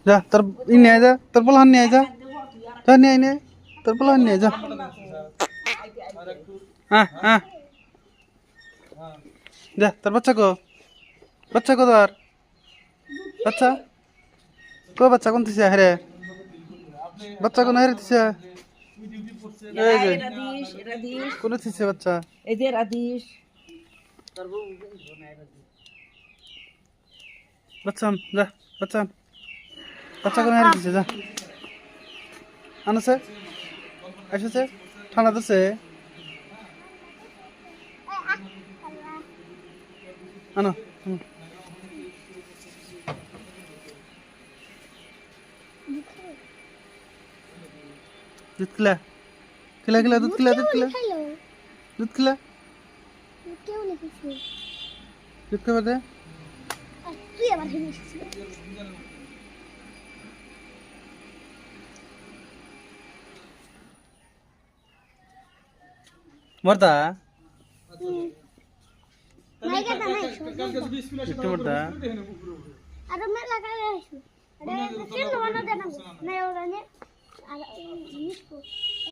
যা তোর নিয়ে যা তোর পোলাহান নিয়ে যা যা নিয়ে নে তোর পোলাহান নিয়ে যা হ্যাঁ হ্যাঁ যা তোর বাচ্চা কো তোর বাচ্চা বাচ্চা কোন দিছে হ্যাঁ বাচ্চা কোন হেরে দিছে এই যে কোন দিছে বাচ্চা এই যে রাদিস বাচ্চা যা বাচ্চা বাচ্চা কোন হেরে দিছে যা আনছে এসেছে ঠান্ডা দিছে আনো দুধ খিলা খিলা খিলা দুধ খিলা দুধ খিলা দুধ খিলা দুধ খাবার দে মরদা একটু মরদা ada mela kali itu ada kecil mana ada nang mela orangnya ada ini